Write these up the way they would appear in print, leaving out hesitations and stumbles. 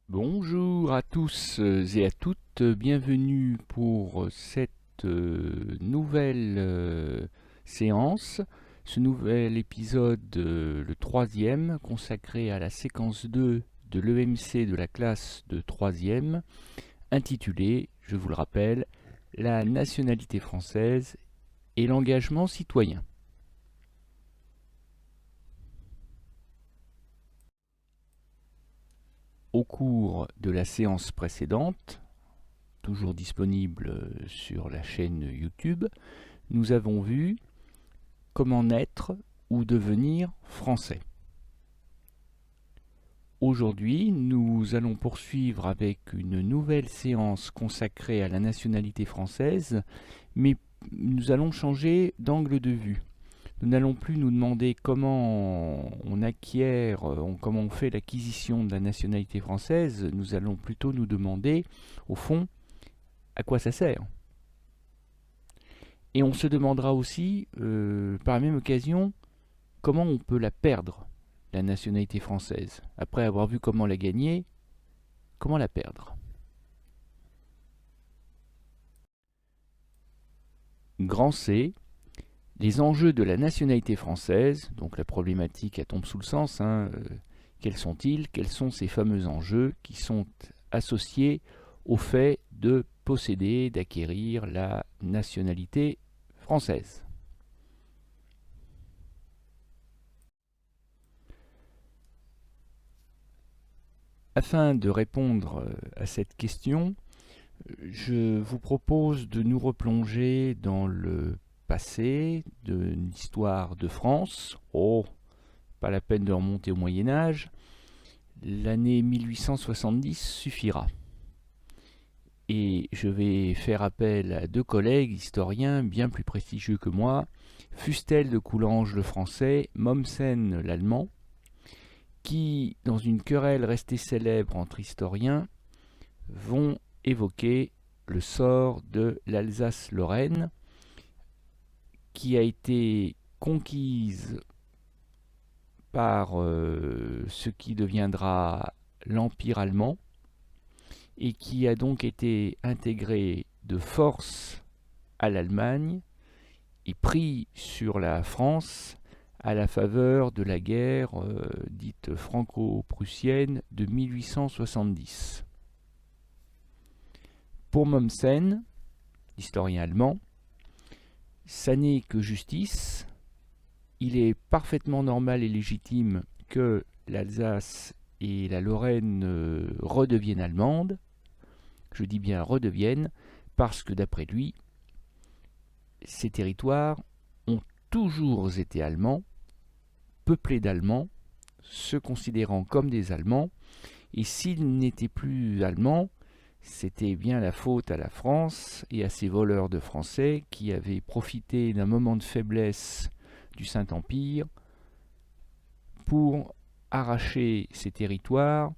Bonjour à tous et à toutes, bienvenue pour cette nouvelle séance, ce nouvel épisode, le troisième, consacré à la séquence 2 de l'EMC de la classe de troisième, intitulé, je vous le rappelle, la nationalité française et l'engagement citoyen. Au cours de la séance précédente, toujours disponible sur la chaîne YouTube, nous avons vu comment naître ou devenir français. Aujourd'hui, nous allons poursuivre avec une nouvelle séance consacrée à la nationalité française, mais nous allons changer d'angle de vue. Nous n'allons plus nous demander comment on acquiert, comment on fait l'acquisition de la nationalité française, nous allons plutôt nous demander, au fond, à quoi ça sert. Et on se demandera aussi, par la même occasion, comment on peut la perdre, la nationalité française. Après avoir vu comment la gagner, comment la perdre. Grand C, les enjeux de la nationalité française, donc la problématique elle tombe sous le sens, quels sont-ils? Quels sont ces fameux enjeux qui sont associés au fait de posséder, d'acquérir la nationalité française? Afin de répondre à cette question, je vous propose de nous replonger dans le passé de l'histoire de France. Oh, pas la peine de remonter au Moyen-Âge. L'année 1870 suffira. Et je vais faire appel à deux collègues historiens bien plus prestigieux que moi, Fustel de Coulanges le français, Mommsen l'allemand, qui, dans une querelle restée célèbre entre historiens, vont évoquer le sort de l'Alsace-Lorraine, qui a été conquise par ce qui deviendra l'Empire allemand, et qui a donc été intégrée de force à l'Allemagne et pris sur la France à la faveur de la guerre dite franco-prussienne de 1870. Pour Mommsen, l'historien allemand, ça n'est que justice. Il est parfaitement normal et légitime que l'Alsace et la Lorraine redeviennent allemandes. Je dis bien redeviennent, parce que d'après lui, ces territoires ont toujours été allemands, peuplés d'Allemands, se considérant comme des Allemands, et s'ils n'étaient plus allemands, c'était bien la faute à la France et à ses voleurs de Français qui avaient profité d'un moment de faiblesse du Saint-Empire pour arracher ces territoires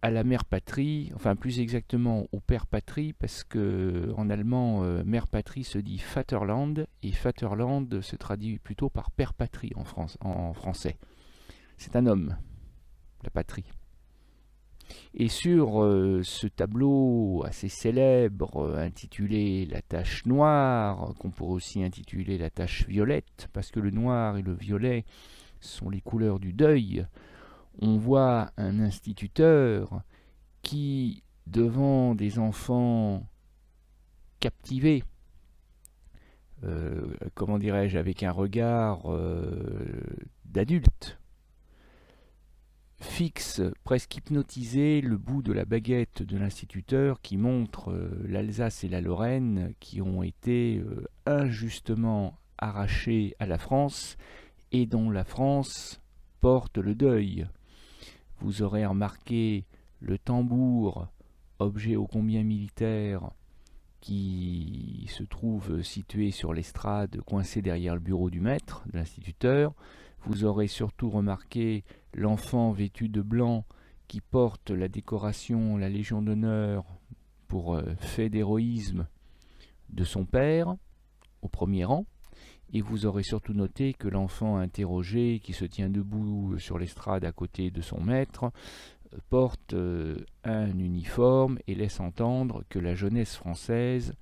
à la mère patrie, enfin plus exactement au père patrie, parce que en allemand, mère patrie se dit Vaterland, et Vaterland se traduit plutôt par père patrie en français. C'est un homme, la patrie. Et sur ce tableau assez célèbre intitulé La tache noire, qu'on pourrait aussi intituler La tache violette, parce que le noir et le violet sont les couleurs du deuil, on voit un instituteur qui, devant des enfants captivés, comment dirais-je, avec un regard d'adulte, fixe, presque hypnotisé, le bout de la baguette de l'instituteur qui montre l'Alsace et la Lorraine qui ont été injustement arrachés à la France et dont la France porte le deuil. Vous aurez remarqué le tambour, objet ô combien militaire, qui se trouve situé sur l'estrade, coincé derrière le bureau du maître, de l'instituteur. Vous aurez surtout remarqué l'enfant vêtu de blanc qui porte la décoration, la Légion d'honneur pour fait d'héroïsme de son père, au premier rang. Et vous aurez surtout noté que l'enfant interrogé, qui se tient debout sur l'estrade à côté de son maître, portent un uniforme et laissent entendre que la jeunesse française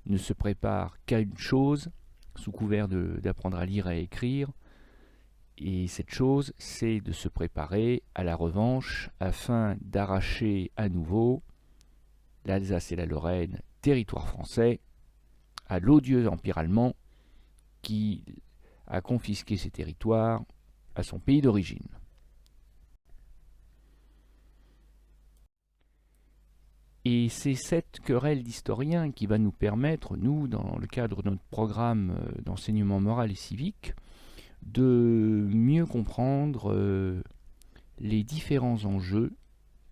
ne se prépare qu'à une chose, sous couvert d'apprendre à lire et à écrire, et cette chose, c'est de se préparer à la revanche afin d'arracher à nouveau l'Alsace et la Lorraine, territoire français, à l'odieux empire allemand qui a confisqué ces territoires à son pays d'origine. Et c'est cette querelle d'historiens qui va nous permettre, nous, dans le cadre de notre programme d'enseignement moral et civique, de mieux comprendre les différents enjeux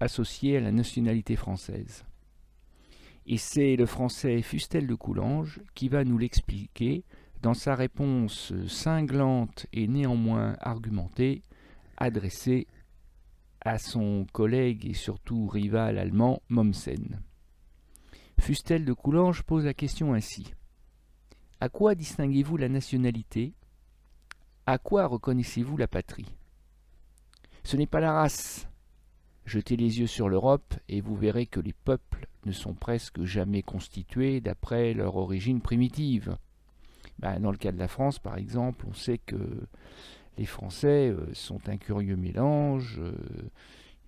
associés à la nationalité française. Et c'est le français Fustel de Coulanges qui va nous l'expliquer dans sa réponse cinglante et néanmoins argumentée, adressée à son collègue et surtout rival allemand Mommsen. Fustel de Coulanges pose la question ainsi. À quoi distinguez-vous la nationalité? À quoi reconnaissez-vous la patrie? Ce n'est pas la race. Jetez les yeux sur l'Europe et vous verrez que les peuples ne sont presque jamais constitués d'après leur origine primitive. Dans le cas de la France, par exemple, on sait que les Français sont un curieux mélange,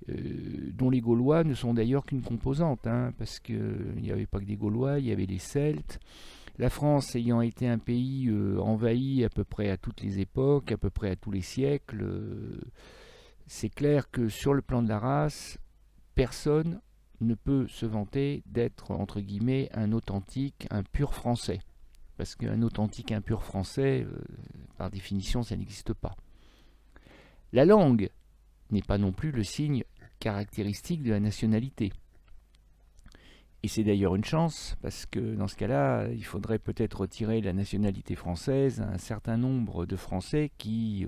dont les Gaulois ne sont d'ailleurs qu'une composante, parce qu'il n'y avait pas que des Gaulois, il y avait les Celtes. La France ayant été un pays envahi à peu près à toutes les époques, à peu près à tous les siècles, c'est clair que sur le plan de la race, personne ne peut se vanter d'être, entre guillemets, un authentique, un pur français. Parce qu'un authentique, un pur français, par définition, ça n'existe pas. La langue n'est pas non plus le signe caractéristique de la nationalité. Et c'est d'ailleurs une chance, parce que dans ce cas-là, il faudrait peut-être retirer la nationalité française à un certain nombre de Français qui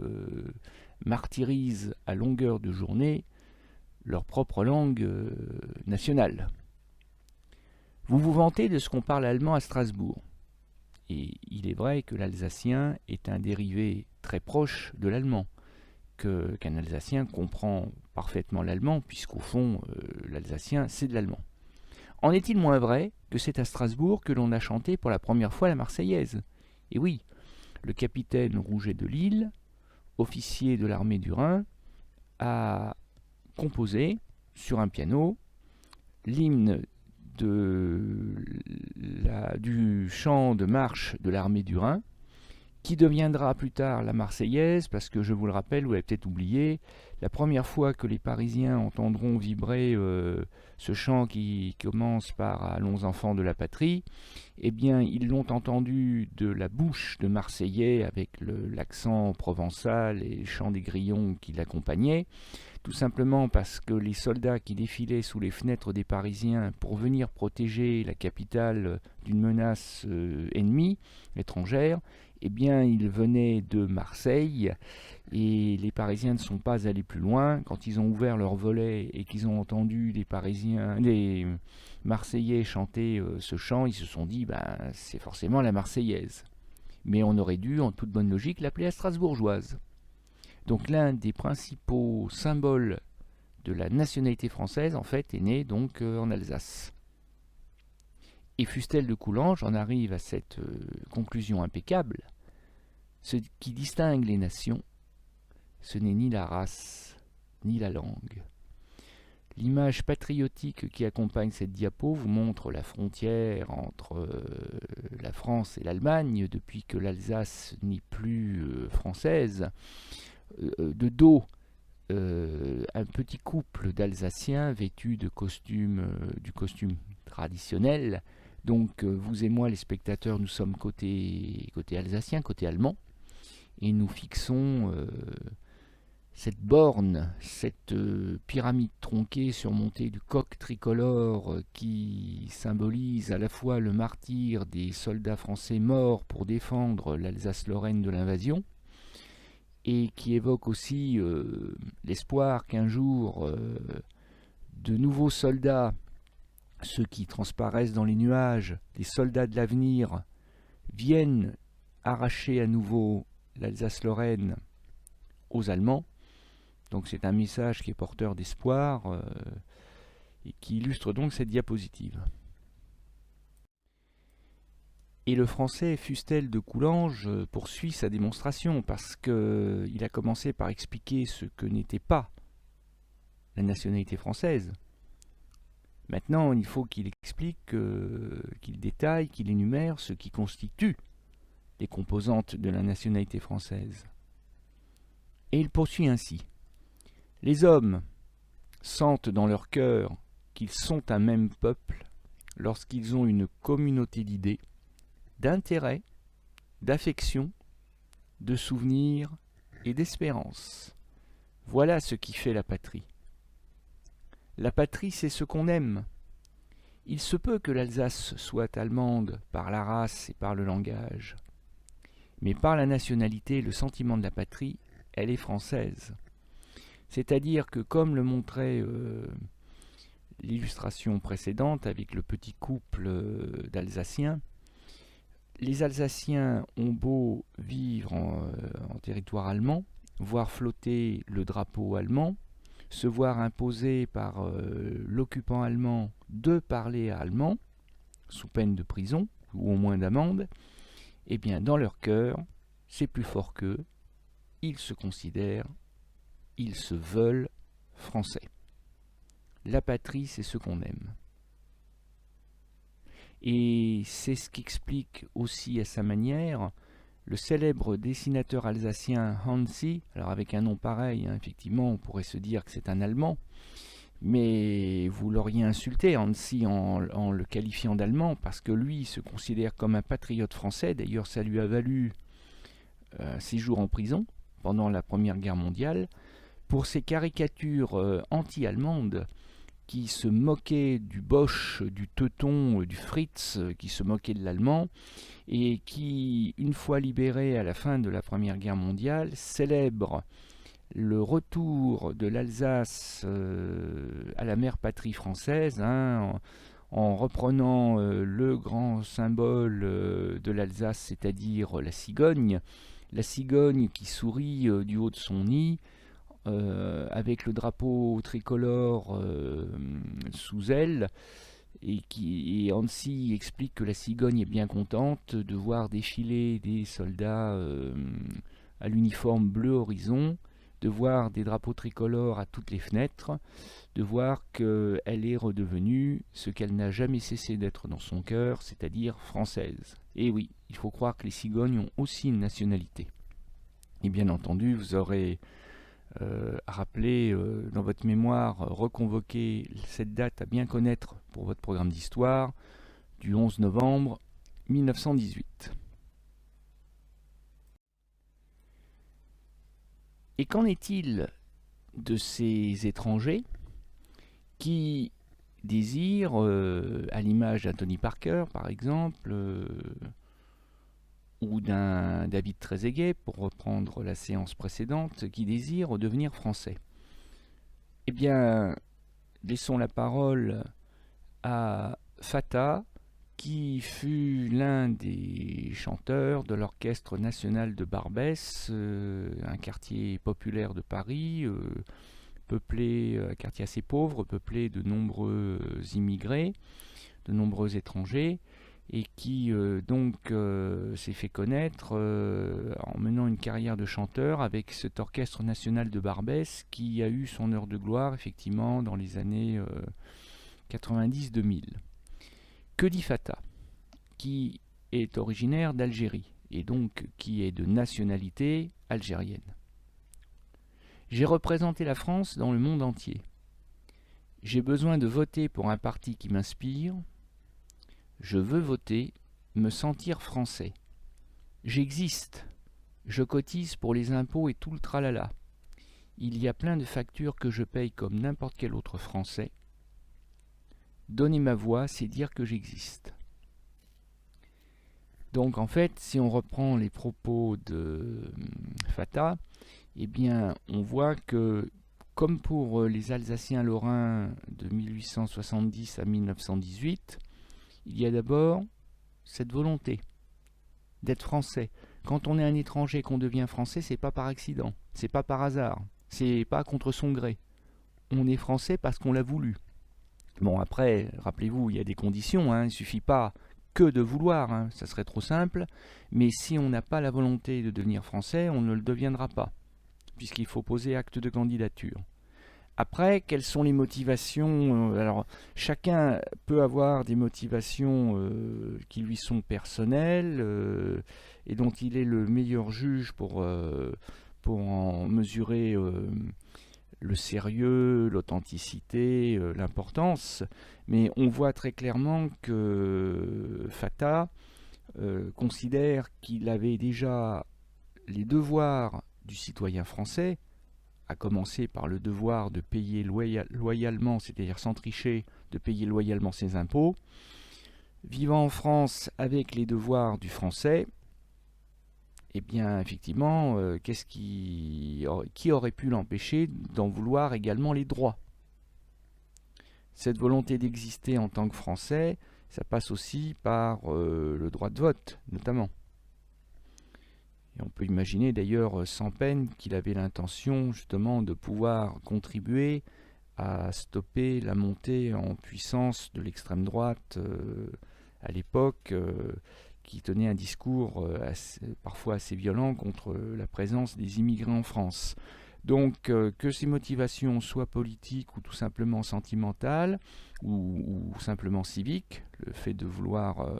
martyrisent à longueur de journée leur propre langue nationale. Vous vous vantez de ce qu'on parle allemand à Strasbourg. Et il est vrai que l'alsacien est un dérivé très proche de l'allemand, qu'un alsacien comprend parfaitement l'allemand, puisqu'au fond, l'alsacien, c'est de l'allemand. En est-il moins vrai que c'est à Strasbourg que l'on a chanté pour la première fois la Marseillaise? Et oui, le capitaine Rouget de Lille, officier de l'armée du Rhin, a composé sur un piano l'hymne du chant de marche de l'armée du Rhin, qui deviendra plus tard la Marseillaise, parce que je vous le rappelle, vous l'avez peut-être oublié, la première fois que les Parisiens entendront vibrer ce chant qui commence par « Allons enfants de la patrie », eh bien ils l'ont entendu de la bouche de Marseillais avec l'accent provençal et le chant des grillons qui l'accompagnaient, tout simplement parce que les soldats qui défilaient sous les fenêtres des Parisiens pour venir protéger la capitale d'une menace ennemie, étrangère, eh bien, ils venaient de Marseille et les Parisiens ne sont pas allés plus loin. Quand ils ont ouvert leur volet et qu'ils ont entendu les Marseillais chanter ce chant, ils se sont dit c'est forcément la Marseillaise. Mais on aurait dû, en toute bonne logique, l'appeler la Strasbourgeoise. Donc l'un des principaux symboles de la nationalité française, en fait, est né donc en Alsace. Et Fustel de Coulanges en arrive à cette conclusion impeccable. Ce qui distingue les nations, ce n'est ni la race, ni la langue. L'image patriotique qui accompagne cette diapo vous montre la frontière entre la France et l'Allemagne, depuis que l'Alsace n'est plus française. De dos, un petit couple d'Alsaciens vêtus du costume traditionnel. Donc vous et moi, les spectateurs, nous sommes côté alsacien, côté allemand, et nous fixons cette borne, cette pyramide tronquée surmontée du coq tricolore qui symbolise à la fois le martyre des soldats français morts pour défendre l'Alsace-Lorraine de l'invasion, et qui évoque aussi l'espoir qu'un jour de nouveaux soldats, ceux qui transparaissent dans les nuages, les soldats de l'avenir, viennent arracher à nouveau l'Alsace-Lorraine aux Allemands. Donc c'est un message qui est porteur d'espoir et qui illustre donc cette diapositive. Et le français Fustel de Coulanges poursuit sa démonstration parce qu'il a commencé par expliquer ce que n'était pas la nationalité française. Maintenant, il faut qu'il explique, qu'il détaille, qu'il énumère ce qui constitue les composantes de la nationalité française. Et il poursuit ainsi. Les hommes sentent dans leur cœur qu'ils sont un même peuple lorsqu'ils ont une communauté d'idées, d'intérêts, d'affections, de souvenirs et d'espérances. Voilà ce qui fait la patrie. La patrie, c'est ce qu'on aime. Il se peut que l'Alsace soit allemande par la race et par le langage, mais par la nationalité et le sentiment de la patrie, elle est française. C'est-à-dire que, comme le montrait l'illustration précédente avec le petit couple d'Alsaciens, les Alsaciens ont beau vivre en territoire allemand, voir flotter le drapeau allemand, se voir imposer par l'occupant allemand de parler allemand, sous peine de prison ou au moins d'amende, eh bien dans leur cœur, c'est plus fort qu'eux, ils se considèrent, ils se veulent français. La patrie, c'est ce qu'on aime. Et c'est ce qu'explique aussi à sa manière le célèbre dessinateur alsacien Hansi. Alors avec un nom pareil, hein, effectivement, on pourrait se dire que c'est un Allemand, mais vous l'auriez insulté, Hansi, en le qualifiant d'allemand, parce que lui se considère comme un patriote français. D'ailleurs, ça lui a valu un séjour en prison pendant la Première Guerre mondiale, pour ses caricatures anti-allemandes, qui se moquait du Bosch, du Teuton, du Fritz, qui se moquait de l'allemand, et qui, une fois libéré à la fin de la Première Guerre mondiale, célèbre le retour de l'Alsace à la mère patrie française, hein, en reprenant le grand symbole de l'Alsace, c'est-à-dire la cigogne qui sourit du haut de son nid, avec le drapeau tricolore sous elle, et Hansi explique que la cigogne est bien contente de voir défiler des soldats à l'uniforme bleu horizon, de voir des drapeaux tricolores à toutes les fenêtres, de voir qu'elle est redevenue ce qu'elle n'a jamais cessé d'être dans son cœur, c'est-à-dire française. Et oui, il faut croire que les cigognes ont aussi une nationalité. Et bien entendu, vous aurez rappeler dans votre mémoire, reconvoquer cette date à bien connaître pour votre programme d'histoire du 11 novembre 1918. Et qu'en est-il de ces étrangers qui désirent, à l'image d'un Tony Parker par exemple, ou d'un David Trezeguet, pour reprendre la séance précédente, qui désire devenir français? Eh bien, laissons la parole à Fatah, qui fut l'un des chanteurs de l'Orchestre national de Barbès, un quartier populaire de Paris, un quartier assez pauvre, peuplé de nombreux immigrés, de nombreux étrangers, et qui s'est fait connaître en menant une carrière de chanteur avec cet orchestre national de Barbès qui a eu son heure de gloire effectivement dans les années 90-2000. Que dit Fatah, qui est originaire d'Algérie et donc qui est de nationalité algérienne? J'ai représenté la France dans le monde entier. J'ai besoin de voter pour un parti qui m'inspire. Je veux voter, me sentir français. J'existe. Je cotise pour les impôts et tout le tralala. Il y a plein de factures que je paye comme n'importe quel autre Français. Donner ma voix, c'est dire que j'existe. Donc en fait, si on reprend les propos de Fatah, eh bien on voit que, comme pour les Alsaciens lorrains de 1870 à 1918, il y a d'abord cette volonté d'être français. Quand on est un étranger, qu'on devient français, c'est pas par accident, c'est pas par hasard. C'est pas contre son gré. On est français parce qu'on l'a voulu. Bon, après, rappelez-vous, il y a des conditions, hein, il ne suffit pas que de vouloir, hein, ça serait trop simple, mais si on n'a pas la volonté de devenir français, on ne le deviendra pas, puisqu'il faut poser acte de candidature. Après, quelles sont les motivations? Alors, chacun peut avoir des motivations qui lui sont personnelles et dont il est le meilleur juge pour en mesurer le sérieux, l'authenticité, l'importance. Mais on voit très clairement que Fatah considère qu'il avait déjà les devoirs du citoyen français, à commencer par le devoir de payer loyalement, c'est-à-dire sans tricher, de payer loyalement ses impôts, vivant en France avec les devoirs du français, eh bien effectivement, qui aurait pu l'empêcher d'en vouloir également les droits? Cette volonté d'exister en tant que Français, ça passe aussi par le droit de vote, notamment. Et on peut imaginer d'ailleurs sans peine qu'il avait l'intention justement de pouvoir contribuer à stopper la montée en puissance de l'extrême droite à l'époque, qui tenait un discours parfois assez violent contre la présence des immigrés en France. Donc que ces motivations soient politiques ou tout simplement sentimentales ou simplement civiques, le fait de vouloir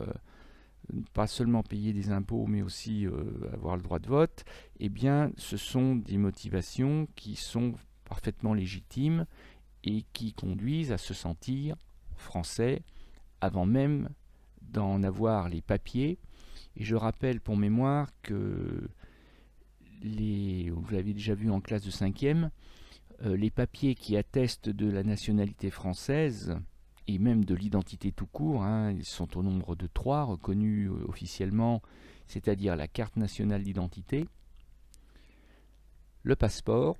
pas seulement payer des impôts, mais aussi avoir le droit de vote, eh bien, ce sont des motivations qui sont parfaitement légitimes et qui conduisent à se sentir français avant même d'en avoir les papiers. Et je rappelle pour mémoire que vous l'avez déjà vu en classe de 5e, les papiers qui attestent de la nationalité française et même de l'identité tout court, hein, ils sont au nombre de 3 reconnus officiellement, c'est-à-dire la carte nationale d'identité, le passeport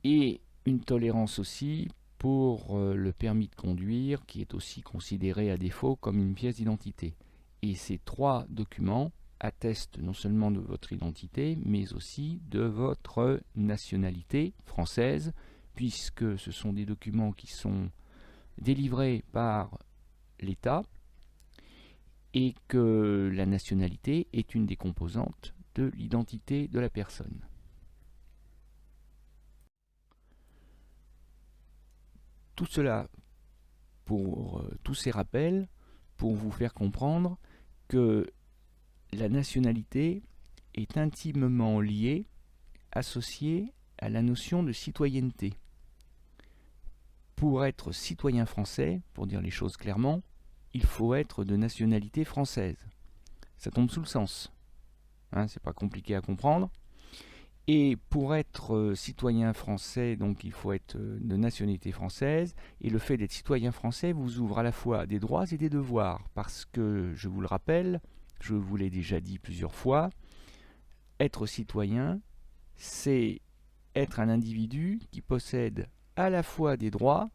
et une tolérance aussi pour le permis de conduire, qui est aussi considéré à défaut comme une pièce d'identité. Et ces 3 documents attestent non seulement de votre identité, mais aussi de votre nationalité française, puisque ce sont des documents qui sont délivrés par l'État et que la nationalité est une des composantes de l'identité de la personne. Tout cela pour tous ces rappels pour vous faire comprendre que la nationalité est intimement liée, associée à la notion de citoyenneté. Pour être citoyen français, pour dire les choses clairement, il faut être de nationalité française. Ça tombe sous le sens. Hein, c'est pas compliqué à comprendre. Et pour être citoyen français, donc il faut être de nationalité française. Et le fait d'être citoyen français vous ouvre à la fois des droits et des devoirs. Parce que, je vous le rappelle, je vous l'ai déjà dit plusieurs fois, être citoyen, c'est être un individu qui possède à la fois des droits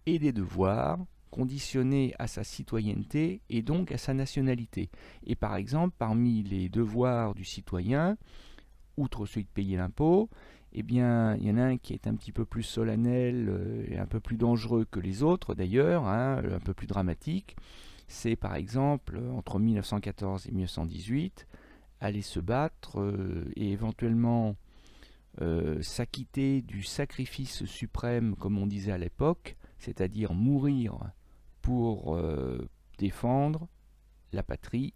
et des devoirs conditionnés à sa citoyenneté et donc à sa nationalité. Et par exemple, parmi les devoirs du citoyen, outre celui de payer l'impôt, eh bien, il y en a un qui est un petit peu plus solennel et un peu plus dangereux que les autres d'ailleurs, hein, un peu plus dramatique. C'est par exemple, entre 1914 et 1918, aller se battre et éventuellement s'acquitter du sacrifice suprême, comme on disait à l'époque, c'est-à-dire mourir pour défendre la patrie,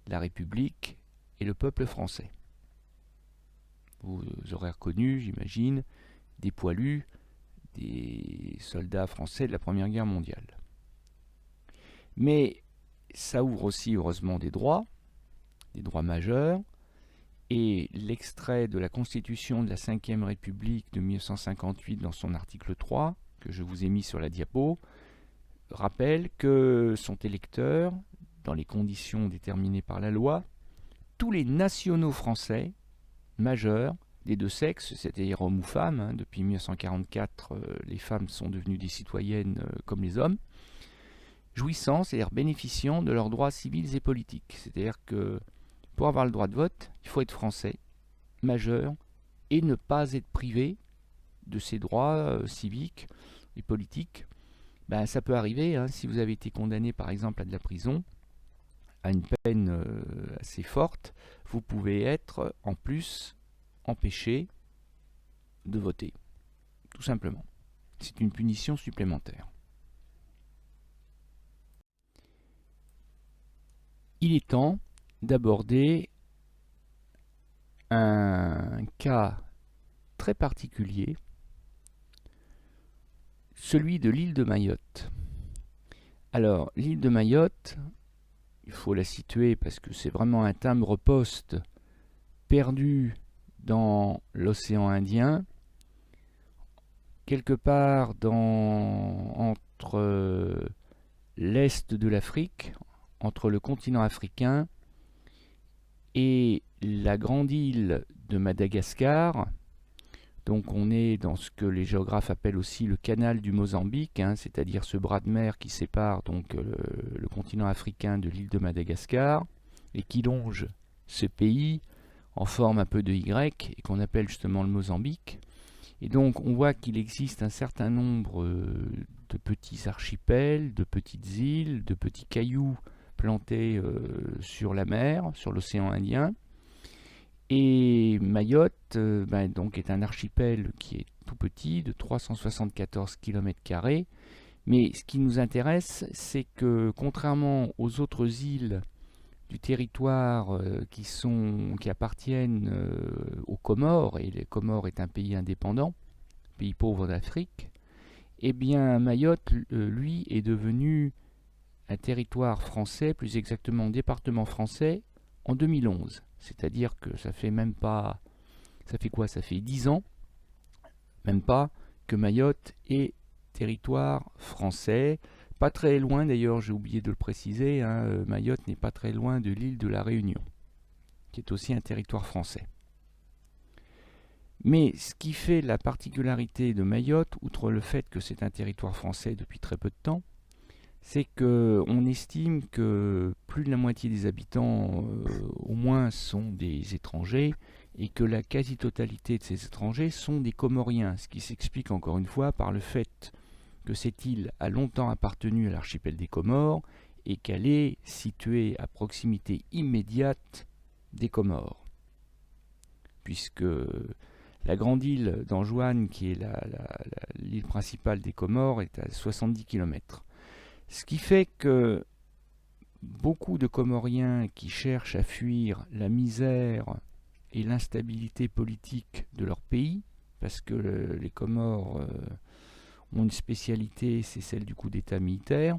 la République et le peuple français. Vous aurez reconnu, j'imagine, des poilus, des soldats français de la Première Guerre mondiale. Mais ça ouvre aussi heureusement des droits majeurs, et l'extrait de la Constitution de la Ve République de 1958 dans son article 3, que je vous ai mis sur la diapo, rappelle que sont électeurs, dans les conditions déterminées par la loi, tous les nationaux français majeurs des deux sexes, c'est-à-dire hommes ou femmes. Hein, depuis 1944, les femmes sont devenues des citoyennes comme les hommes, jouissant, c'est-à-dire bénéficiant de leurs droits civils et politiques. C'est-à-dire que pour avoir le droit de vote, il faut être français, majeur et ne pas être privé de ses droits civiques et politiques. Ben, ça peut arriver, hein, si vous avez été condamné par exemple à de la prison, à une peine assez forte, vous pouvez être en plus empêché de voter, tout simplement. C'est une punition supplémentaire. Il est temps d'aborder un cas très particulier, celui de l'île de Mayotte. Alors, l'île de Mayotte, il faut la situer parce que c'est vraiment un timbre-poste perdu dans l'océan Indien, quelque part entre l'est de l'Afrique, entre le continent africain et la grande île de Madagascar. Donc on est dans ce que les géographes appellent aussi le canal du Mozambique, hein, c'est-à-dire ce bras de mer qui sépare donc le continent africain de l'île de Madagascar et qui longe ce pays en forme un peu de Y et qu'on appelle justement le Mozambique. Et donc on voit qu'il existe un certain nombre de petits archipels, de petites îles, de petits cailloux plantés sur la mer, sur l'océan Indien. Et Mayotte donc est un archipel qui est tout petit, de 374 km². Mais ce qui nous intéresse, c'est que contrairement aux autres îles du territoire qui appartiennent aux Comores, et les Comores est un pays indépendant, pays pauvre d'Afrique, eh bien Mayotte, lui, est devenu un territoire français, plus exactement un département français, en 2011. C'est-à-dire que ça fait même pas... Ça fait quoi? Ça fait 10 ans, même pas, que Mayotte est territoire français. Pas très loin, d'ailleurs, j'ai oublié de le préciser, hein, Mayotte n'est pas très loin de l'île de la Réunion, qui est aussi un territoire français. Mais ce qui fait la particularité de Mayotte, outre le fait que c'est un territoire français depuis très peu de temps, c'est qu'on estime que plus de la moitié des habitants, au moins, sont des étrangers, et que la quasi-totalité de ces étrangers sont des Comoriens, ce qui s'explique encore une fois par le fait que cette île a longtemps appartenu à l'archipel des Comores, et qu'elle est située à proximité immédiate des Comores. Puisque la grande île d'Anjouan, qui est l'île principale des Comores, est à 70 km. Ce qui fait que beaucoup de Comoriens qui cherchent à fuir la misère et l'instabilité politique de leur pays, parce que les Comores ont une spécialité, c'est celle du coup d'État militaire,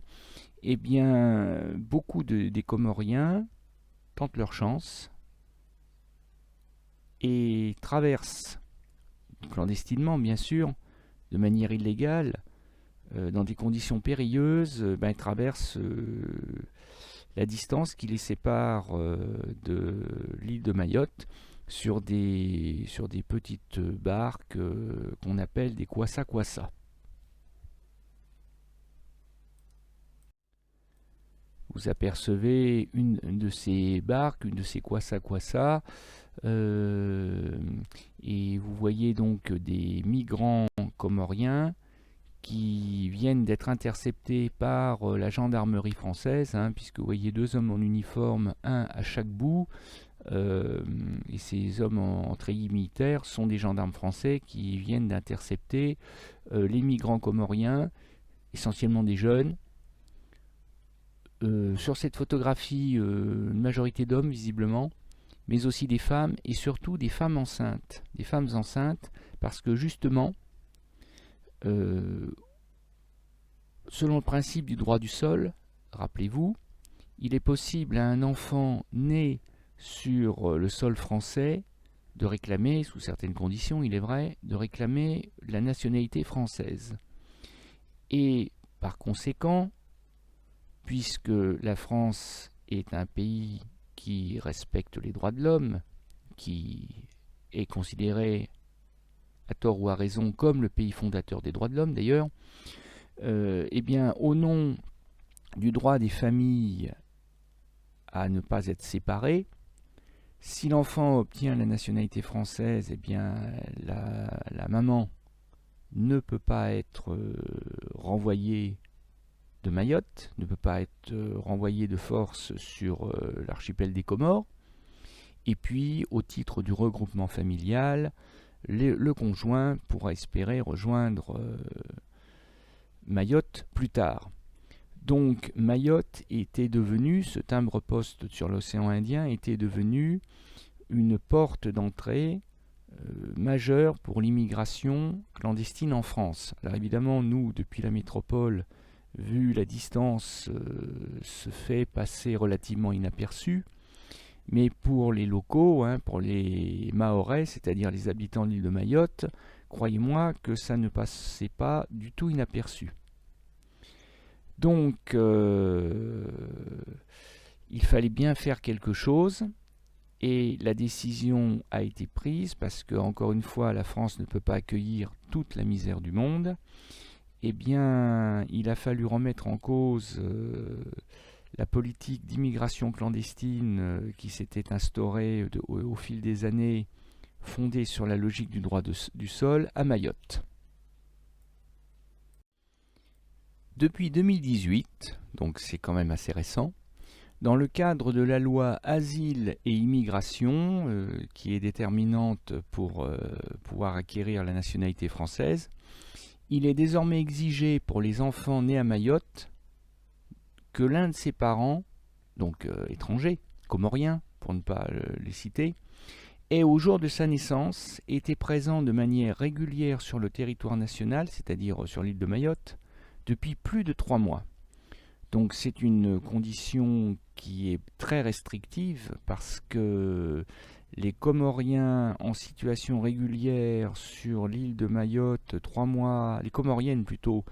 eh bien beaucoup des Comoriens tentent leur chance et traversent, clandestinement bien sûr, de manière illégale, dans des conditions périlleuses, traversent la distance qui les sépare de l'île de Mayotte sur des petites barques qu'on appelle des kwassa-kwassa. Vous apercevez une de ces barques, une de ces kwassa-kwassa, et vous voyez donc des migrants comoriens qui viennent d'être interceptés par la gendarmerie française, hein, puisque vous voyez deux hommes en uniforme, un à chaque bout, et ces hommes en treillis militaire sont des gendarmes français qui viennent d'intercepter les migrants comoriens, essentiellement des jeunes. Sur cette photographie, une majorité d'hommes visiblement, mais aussi des femmes, et surtout des femmes enceintes. Des femmes enceintes, parce que justement, selon le principe du droit du sol, rappelez-vous, il est possible à un enfant né sur le sol français de réclamer, sous certaines conditions il est vrai, de réclamer la nationalité française. Et par conséquent, puisque la France est un pays qui respecte les droits de l'homme, qui est considéré à tort ou à raison comme le pays fondateur des droits de l'homme d'ailleurs, eh bien au nom du droit des familles à ne pas être séparées, Si l'enfant obtient la nationalité française, eh bien la maman ne peut pas être renvoyée de Mayotte, ne peut pas être renvoyée de force sur l'archipel des Comores. Et puis, au titre du regroupement familial, le conjoint pourra espérer rejoindre Mayotte plus tard. Donc Mayotte était devenue, ce timbre-poste sur l'océan Indien était devenu une porte d'entrée majeure pour l'immigration clandestine en France. Alors évidemment, nous, depuis la métropole, vu la distance, se fait passer relativement inaperçu. Mais pour les locaux, pour les Mahorais, c'est-à-dire les habitants de l'île de Mayotte, croyez-moi que ça ne passait pas du tout inaperçu. Donc, il fallait bien faire quelque chose, et la décision a été prise parce que, encore une fois, la France ne peut pas accueillir toute la misère du monde. Eh bien, il a fallu remettre en cause la politique d'immigration clandestine qui s'était instaurée au fil des années, fondée sur la logique du droit du sol à Mayotte. Depuis 2018, donc c'est quand même assez récent, dans le cadre de la loi Asile et Immigration, qui est déterminante pour pouvoir acquérir la nationalité française, il est désormais exigé pour les enfants nés à Mayotte que l'un de ses parents, donc étranger, comorien pour ne pas les citer, ait au jour de sa naissance été présent de manière régulière sur le territoire national, c'est-à-dire sur l'île de Mayotte, depuis plus de 3 mois. Donc c'est une condition qui est très restrictive parce que les Comoriens en situation régulière sur l'île de Mayotte, 3 mois, les Comoriennes plutôt,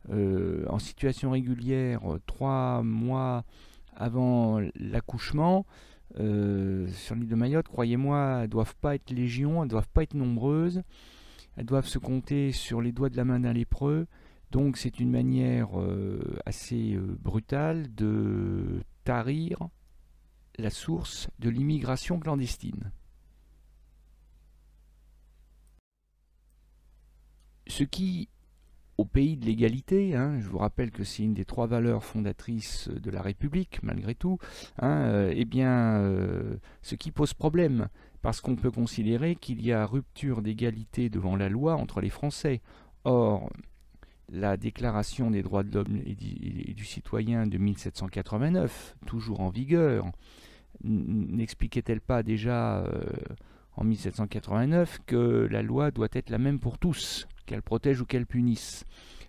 en situation régulière 3 mois avant l'accouchement, sur l'île de Mayotte, croyez-moi, elles ne doivent pas être légion, elles ne doivent pas être nombreuses, elles doivent se compter sur les doigts de la main d'un lépreux. Donc c'est une manière assez brutale de tarir la source de l'immigration clandestine. Ce qui, au pays de l'égalité, je vous rappelle que c'est une des 3 valeurs fondatrices de la République, malgré tout, ce qui pose problème, parce qu'on peut considérer qu'il y a rupture d'égalité devant la loi entre les Français. Or, la Déclaration des droits de l'homme et du citoyen de 1789, toujours en vigueur, n'expliquait-elle pas déjà en 1789 que la loi doit être la même pour tous, qu'elle protège ou qu'elle punisse?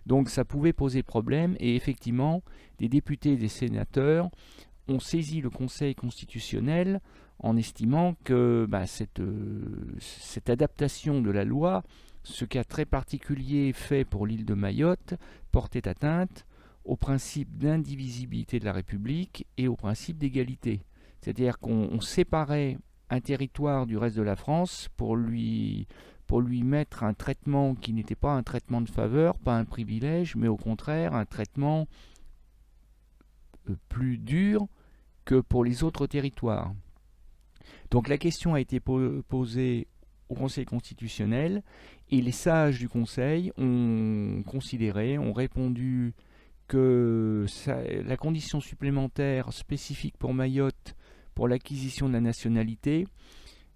Donc ça pouvait poser problème, et effectivement, des députés et des sénateurs ont saisi le Conseil constitutionnel en estimant que cette adaptation de la loi, ce cas très particulier fait pour l'île de Mayotte, portait atteinte au principe d'indivisibilité de la République et au principe d'égalité. C'est-à-dire qu'on séparait un territoire du reste de la France pour lui mettre un traitement qui n'était pas un traitement de faveur, pas un privilège, mais au contraire un traitement plus dur que pour les autres territoires. Donc la question a été posée au Conseil constitutionnel, et les sages du Conseil ont répondu que la condition supplémentaire spécifique pour Mayotte pour l'acquisition de la nationalité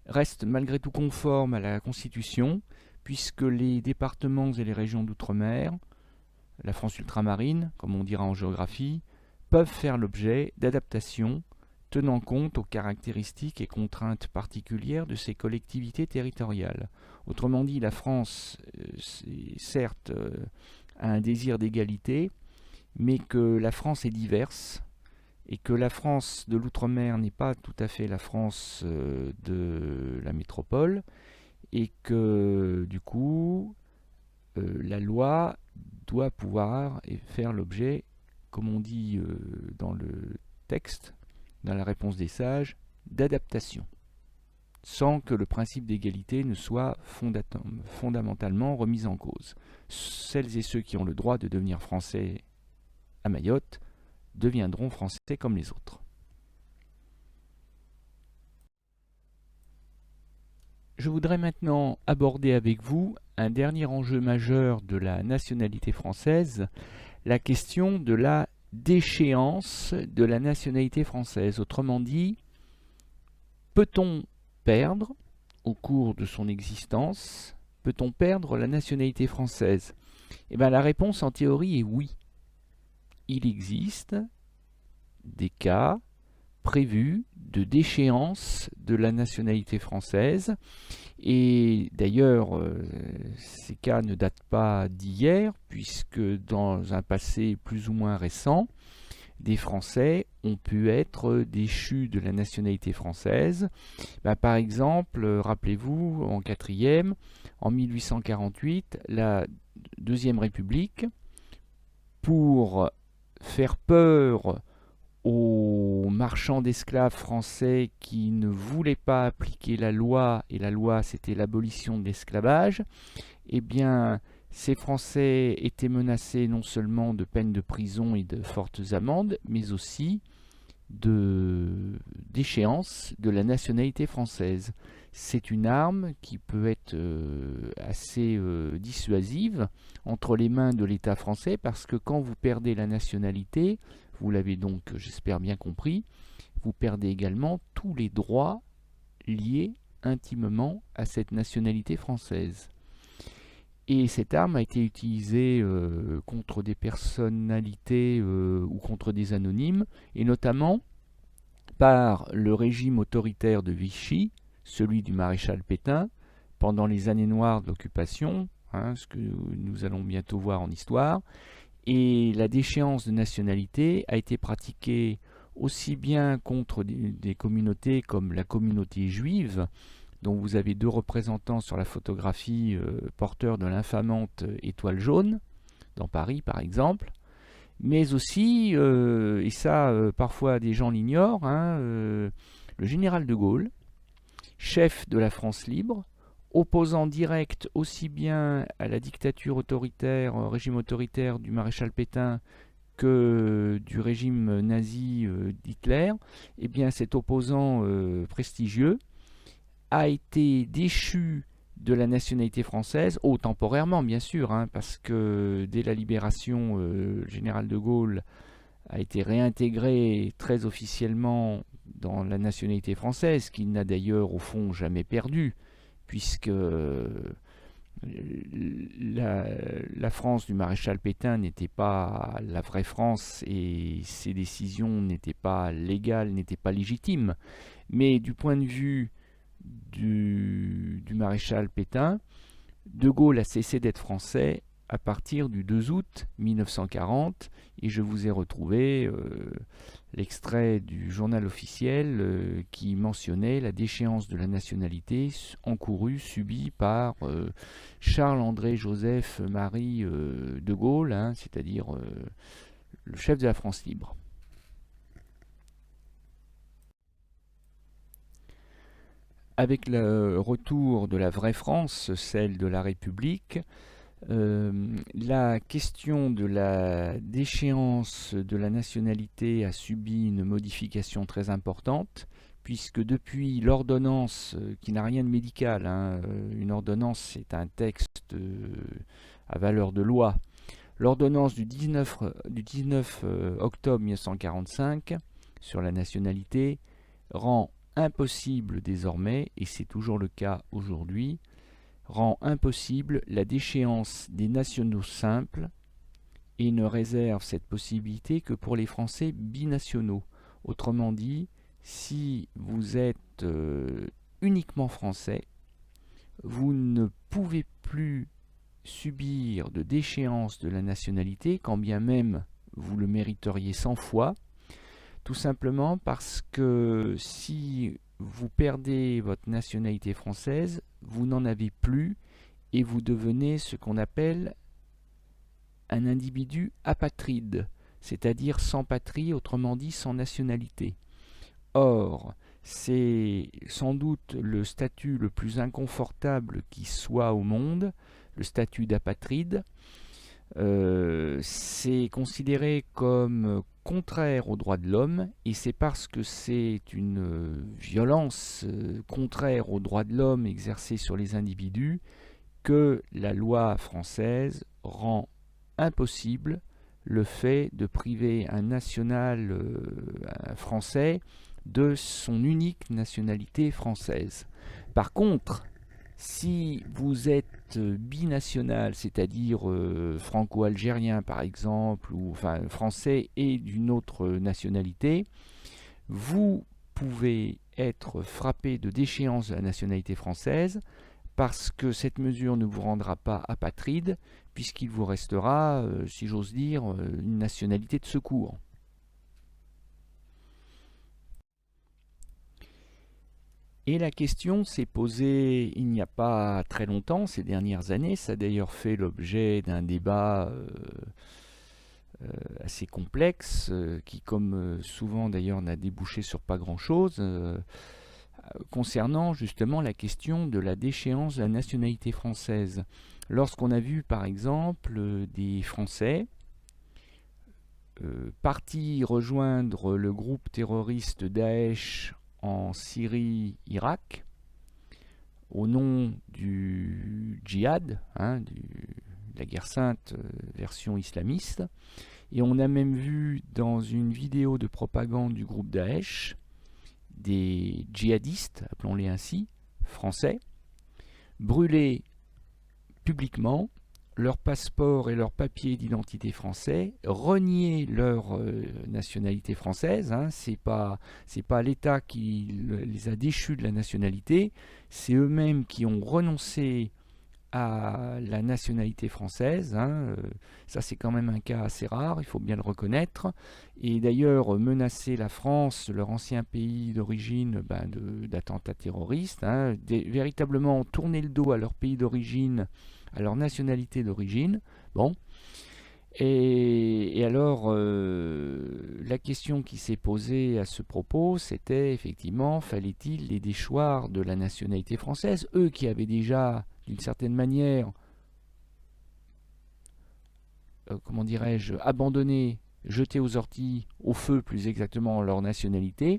reste malgré tout conforme à la Constitution, puisque les départements et les régions d'outre-mer, la France ultramarine, comme on dira en géographie, peuvent faire l'objet d'adaptations tenant compte aux caractéristiques et contraintes particulières de ces collectivités territoriales. Autrement dit, la France, certes, a un désir d'égalité, mais que la France est diverse, et que la France de l'outre-mer n'est pas tout à fait la France de la métropole, et que du coup, la loi doit pouvoir faire l'objet, comme on dit dans le texte, dans la réponse des sages, d'adaptation, sans que le principe d'égalité ne soit fondamentalement remis en cause. Celles et ceux qui ont le droit de devenir français à Mayotte deviendront français comme les autres. Je voudrais maintenant aborder avec vous un dernier enjeu majeur de la nationalité française, la question de la déchéance de la nationalité française. Autrement dit, peut-on perdre, au cours de son existence, peut-on perdre la nationalité française? Eh bien, la réponse en théorie est oui. Il existe des cas prévus de déchéance de la nationalité française. Et d'ailleurs, ces cas ne datent pas d'hier, puisque dans un passé plus ou moins récent, des Français ont pu être déchus de la nationalité française. Par exemple, rappelez-vous, en quatrième, en 1848, la Deuxième République, pour faire peur aux marchands d'esclaves français qui ne voulaient pas appliquer la loi, et la loi c'était l'abolition de l'esclavage, eh bien ces Français étaient menacés non seulement de peines de prison et de fortes amendes, mais aussi d'échéance de la nationalité française. C'est une arme qui peut être assez dissuasive entre les mains de l'État français, parce que quand vous perdez la nationalité, vous l'avez donc, j'espère bien compris, vous perdez également tous les droits liés intimement à cette nationalité française. Et cette arme a été utilisée contre des personnalités ou contre des anonymes, et notamment par le régime autoritaire de Vichy, celui du maréchal Pétain, pendant les années noires de l'occupation, ce que nous allons bientôt voir en histoire. Et la déchéance de nationalité a été pratiquée aussi bien contre des communautés comme la communauté juive, dont vous avez deux représentants sur la photographie porteurs de l'infamante étoile jaune, dans Paris par exemple, mais aussi, et ça parfois des gens l'ignorent, le général de Gaulle, chef de la France libre, opposant direct aussi bien à la dictature autoritaire, au régime autoritaire du maréchal Pétain que du régime nazi d'Hitler, eh bien cet opposant prestigieux a été déchu de la nationalité française, temporairement bien sûr, parce que dès la libération, le général de Gaulle a été réintégré très officiellement dans la nationalité française, qu'il n'a d'ailleurs au fond jamais perdu, puisque la France du maréchal Pétain n'était pas la vraie France et ses décisions n'étaient pas légales, n'étaient pas légitimes. Mais du point de vue du maréchal Pétain, De Gaulle a cessé d'être français à partir du 2 août 1940, et je vous ai retrouvé l'extrait du journal officiel qui mentionnait la déchéance de la nationalité encourue, subie par Charles-André Joseph-Marie de Gaulle, c'est-à-dire le chef de la France libre. Avec le retour de la vraie France, celle de la République, la question de la déchéance de la nationalité a subi une modification très importante, puisque depuis l'ordonnance, qui n'a rien de médical, une ordonnance c'est un texte à valeur de loi, l'ordonnance du 19 octobre 1945 sur la nationalité rend impossible désormais, et c'est toujours le cas aujourd'hui, rend impossible la déchéance des nationaux simples et ne réserve cette possibilité que pour les Français binationaux. Autrement dit, si vous êtes uniquement français, vous ne pouvez plus subir de déchéance de la nationalité, quand bien même vous le mériteriez 100 fois, tout simplement parce que si vous perdez votre nationalité française, vous n'en avez plus et vous devenez ce qu'on appelle un individu apatride, c'est-à-dire sans patrie, autrement dit sans nationalité. Or, c'est sans doute le statut le plus inconfortable qui soit au monde, le statut d'apatride. c'est considéré comme contraire aux droits de l'homme, et c'est parce que c'est une violence contraire aux droits de l'homme exercée sur les individus que la loi française rend impossible le fait de priver un national français de son unique nationalité française. Par contre, si vous êtes binational, c'est-à-dire franco-algérien par exemple, ou enfin français et d'une autre nationalité, vous pouvez être frappé de déchéance de la nationalité française parce que cette mesure ne vous rendra pas apatride, puisqu'il vous restera, si j'ose dire, une nationalité de secours. Et la question s'est posée il n'y a pas très longtemps, ces dernières années. Ça a d'ailleurs fait l'objet d'un débat assez complexe, qui, comme souvent d'ailleurs, n'a débouché sur pas grand-chose, concernant justement la question de la déchéance de la nationalité française. Lorsqu'on a vu par exemple des Français partis rejoindre le groupe terroriste Daesh en Syrie, Irak, au nom du djihad, de la guerre sainte version islamiste. Et on a même vu dans une vidéo de propagande du groupe Daesh des djihadistes, appelons-les ainsi, français, brûler publiquement leur passeport et leur papier d'identité français, renier leur nationalité française. C'est pas l'État qui les a déchus de la nationalité, c'est eux-mêmes qui ont renoncé à la nationalité française. Ça, c'est quand même un cas assez rare, il faut bien le reconnaître. Et d'ailleurs, menacer la France, leur ancien pays d'origine, d'attentats terroristes, véritablement tourner le dos à leur pays d'origine, à leur nationalité d'origine. Bon. Et alors, la question qui s'est posée à ce propos, c'était effectivement, fallait-il les déchoir de la nationalité française, eux qui avaient déjà, d'une certaine manière, comment dirais-je, abandonné, jeté aux orties, au feu plus exactement, leur nationalité.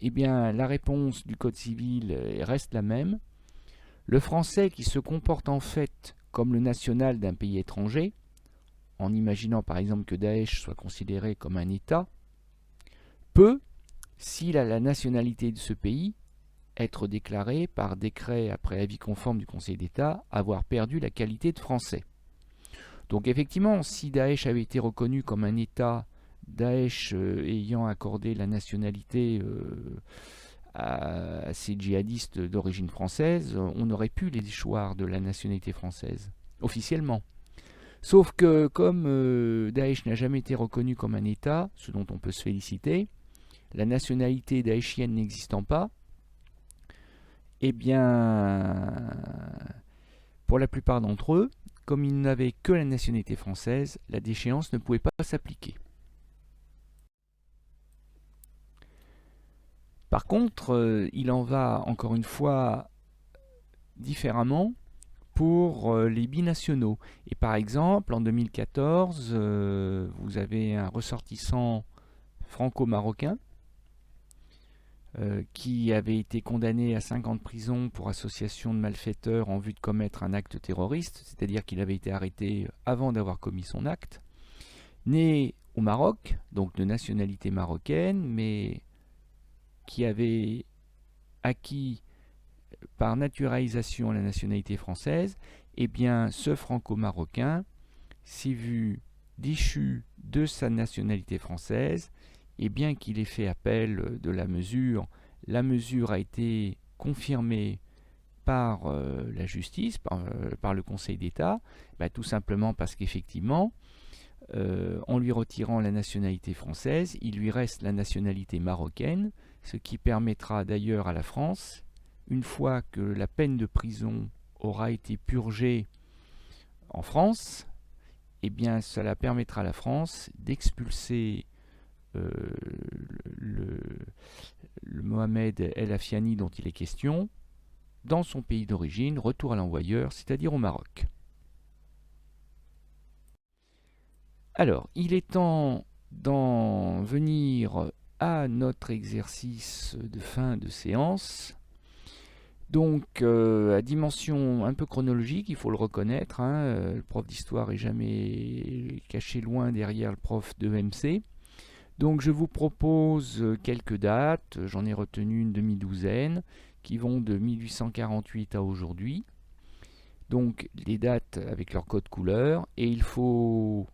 Eh bien, la réponse du Code civil reste la même. Le français qui se comporte en fait comme le national d'un pays étranger, en imaginant par exemple que Daesh soit considéré comme un État, peut, s'il a la nationalité de ce pays, être déclaré par décret après avis conforme du Conseil d'État avoir perdu la qualité de français. Donc effectivement, si Daesh avait été reconnu comme un État, Daesh ayant accordé la nationalité à ces djihadistes d'origine française, on aurait pu les déchoir de la nationalité française, officiellement. Sauf que comme Daesh n'a jamais été reconnu comme un État, ce dont on peut se féliciter, la nationalité daeshienne n'existant pas, eh bien, pour la plupart d'entre eux, comme ils n'avaient que la nationalité française, la déchéance ne pouvait pas s'appliquer. Par contre, il en va encore une fois différemment pour les binationaux. Et par exemple, en 2014, vous avez un ressortissant franco-marocain qui avait été condamné à 5 ans de prison pour association de malfaiteurs en vue de commettre un acte terroriste, c'est-à-dire qu'il avait été arrêté avant d'avoir commis son acte, né au Maroc, donc de nationalité marocaine, mais qui avait acquis par naturalisation la nationalité française. Eh bien, ce franco-marocain s'est vu déchu de sa nationalité française, et bien qu'il ait fait appel de la mesure a été confirmée par la justice, par le Conseil d'État, tout simplement parce qu'effectivement, en lui retirant la nationalité française, il lui reste la nationalité marocaine, ce qui permettra d'ailleurs à la France, une fois que la peine de prison aura été purgée en France, eh bien cela permettra à la France d'expulser le Mohamed El Afiani dont il est question dans son pays d'origine, retour à l'envoyeur, c'est-à-dire au Maroc. Alors, il est temps d'en venir à notre exercice de fin de séance. Donc, à dimension un peu chronologique, il faut le reconnaître, hein, le prof d'histoire est jamais caché loin derrière le prof de MC. Donc, je vous propose quelques dates, j'en ai retenu une demi-douzaine, qui vont de 1848 à aujourd'hui. Donc, les dates avec leur code couleur, et il faut,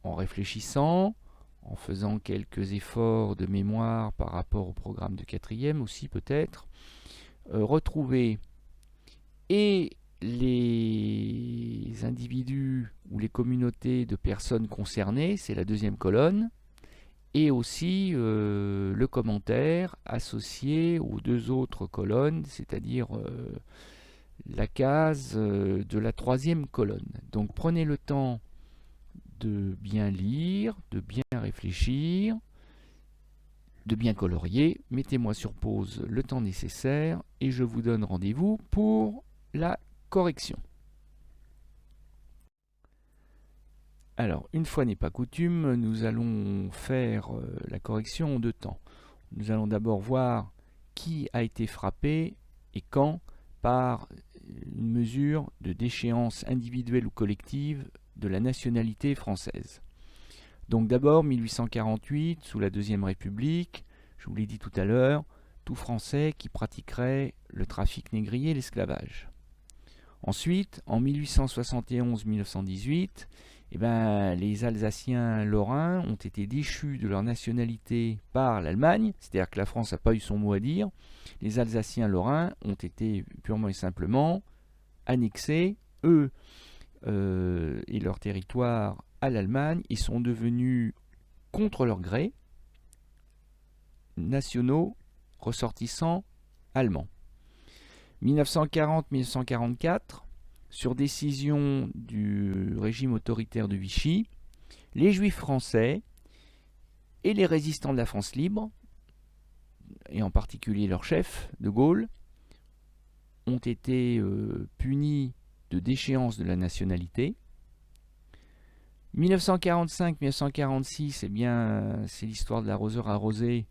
en réfléchissant, en faisant quelques efforts de mémoire par rapport au programme de quatrième aussi peut-être, retrouver et les individus ou les communautés de personnes concernées, c'est la deuxième colonne, et aussi le commentaire associé aux deux autres colonnes, c'est-à-dire la case de la troisième colonne. Donc prenez le temps de bien lire, de bien réfléchir, de bien colorier. Mettez-moi sur pause le temps nécessaire et je vous donne rendez-vous pour la correction. Alors, une fois n'est pas coutume, nous allons faire la correction en deux temps. Nous allons d'abord voir qui a été frappé et quand par une mesure de déchéance individuelle ou collective de la nationalité française. Donc d'abord 1848, sous la Deuxième République, je vous l'ai dit tout à l'heure, tout Français qui pratiquerait le trafic négrier et l'esclavage. Ensuite, en 1871-1918, les Alsaciens lorrains ont été déchus de leur nationalité par l'Allemagne, c'est-à-dire que la France n'a pas eu son mot à dire. Les Alsaciens lorrains ont été purement et simplement annexés, eux et leur territoire, à l'Allemagne. Ils sont devenus, contre leur gré, nationaux ressortissants allemands. 1940-1944, sur décision du régime autoritaire de Vichy, les Juifs français et les résistants de la France libre, et en particulier leur chef, De Gaulle, ont été punis de déchéance de la nationalité. 1945-1946, c'est l'histoire de l'arroseur arrosé.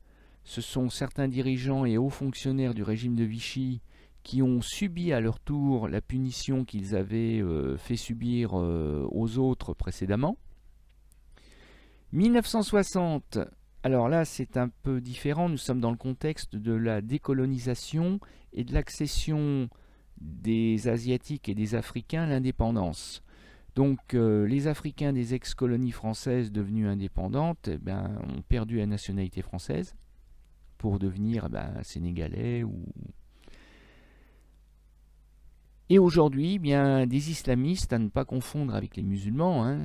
Ce sont certains dirigeants et hauts fonctionnaires du régime de Vichy qui ont subi à leur tour la punition qu'ils avaient fait subir aux autres précédemment. 1960, alors là c'est un peu différent, nous sommes dans le contexte de la décolonisation et de l'accession des Asiatiques et des Africains à l'indépendance. Donc les Africains des ex-colonies françaises devenues indépendantes ont perdu la nationalité française pour devenir sénégalais ou... Et aujourd'hui, des islamistes, à ne pas confondre avec les musulmans,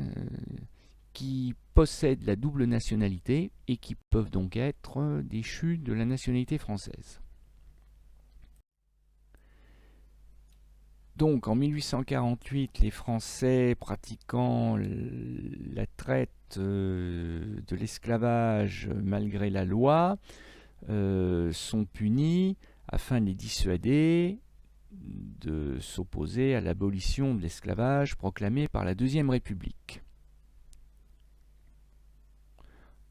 qui possèdent la double nationalité et qui peuvent donc être déchus de la nationalité française. Donc en 1848, les Français pratiquant la traite de l'esclavage malgré la loi sont punis afin de les dissuader de s'opposer à l'abolition de l'esclavage proclamée par la Deuxième République.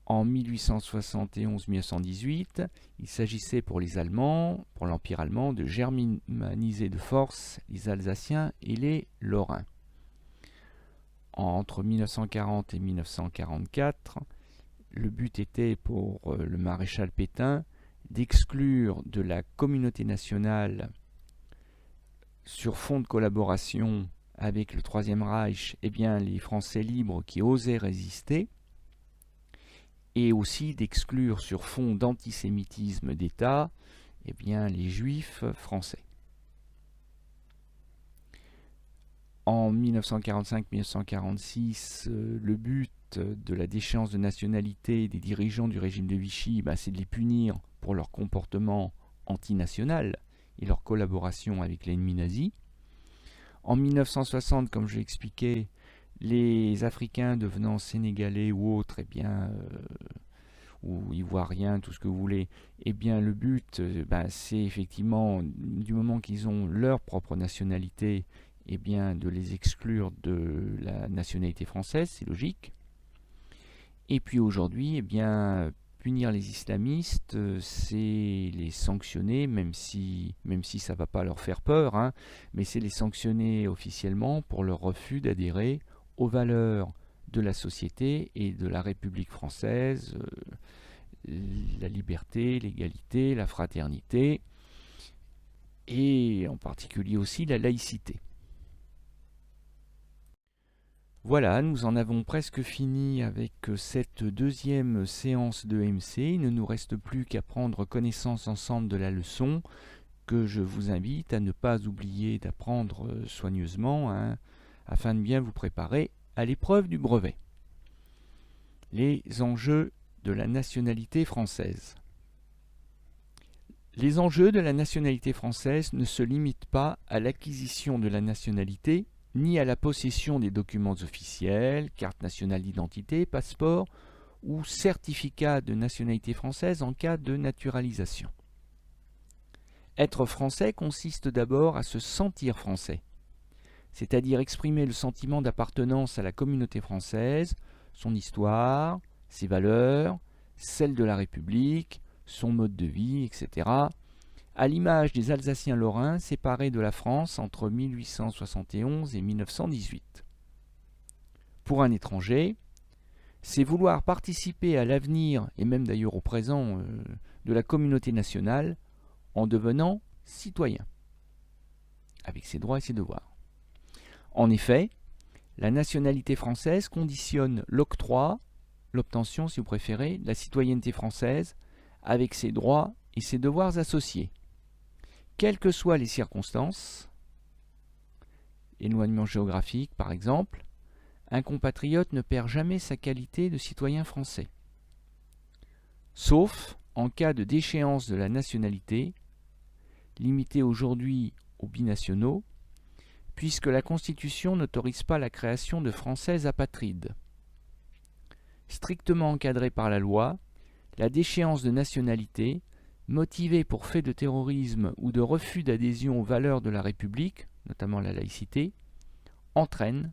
En 1871-1918, il s'agissait pour les Allemands, pour l'Empire allemand, de germaniser de force les Alsaciens et les Lorrains. Entre 1940 et 1944, le but était pour le maréchal Pétain d'exclure de la communauté nationale sur fond de collaboration avec le Troisième Reich, les Français libres qui osaient résister, et aussi d'exclure sur fond d'antisémitisme d'État les Juifs français. En 1945-1946, le but de la déchéance de nationalité des dirigeants du régime de Vichy, c'est de les punir pour leur comportement antinational et leur collaboration avec l'ennemi nazi. En 1960, comme je l'expliquais, les Africains devenant sénégalais ou autres, ou ivoiriens, tout ce que vous voulez, le but, c'est effectivement, du moment qu'ils ont leur propre nationalité, de les exclure de la nationalité française, c'est logique. Et puis aujourd'hui, eh bien, punir les islamistes, c'est les sanctionner, même si ça ne va pas leur faire peur, hein, mais c'est les sanctionner officiellement pour leur refus d'adhérer aux valeurs de la société et de la République française, la liberté, l'égalité, la fraternité, et en particulier aussi la laïcité. Voilà, nous en avons presque fini avec cette deuxième séance de MC. Il ne nous reste plus qu'à prendre connaissance ensemble de la leçon que je vous invite à ne pas oublier d'apprendre soigneusement, hein, afin de bien vous préparer à l'épreuve du brevet. Les enjeux de la nationalité française. Les enjeux de la nationalité française ne se limitent pas à l'acquisition de la nationalité, ni à la possession des documents officiels, carte nationale d'identité, passeport ou certificat de nationalité française en cas de naturalisation. Être français consiste d'abord à se sentir français, c'est-à-dire exprimer le sentiment d'appartenance à la communauté française, son histoire, ses valeurs, celles de la République, son mode de vie, etc., à l'image des Alsaciens-Lorrains séparés de la France entre 1871 et 1918. Pour un étranger, c'est vouloir participer à l'avenir, et même d'ailleurs au présent, de la communauté nationale en devenant citoyen, avec ses droits et ses devoirs. En effet, la nationalité française conditionne l'octroi, l'obtention si vous préférez, de la citoyenneté française, avec ses droits et ses devoirs associés. Quelles que soient les circonstances, éloignement géographique par exemple, un compatriote ne perd jamais sa qualité de citoyen français. Sauf en cas de déchéance de la nationalité, limitée aujourd'hui aux binationaux, puisque la Constitution n'autorise pas la création de Français apatrides. Strictement encadrée par la loi, la déchéance de nationalité, motivée pour fait de terrorisme ou de refus d'adhésion aux valeurs de la République, notamment la laïcité, entraîne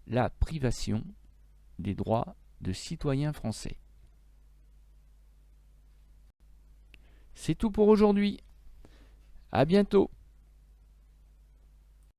la privation des droits de citoyens français. C'est tout pour aujourd'hui. À bientôt.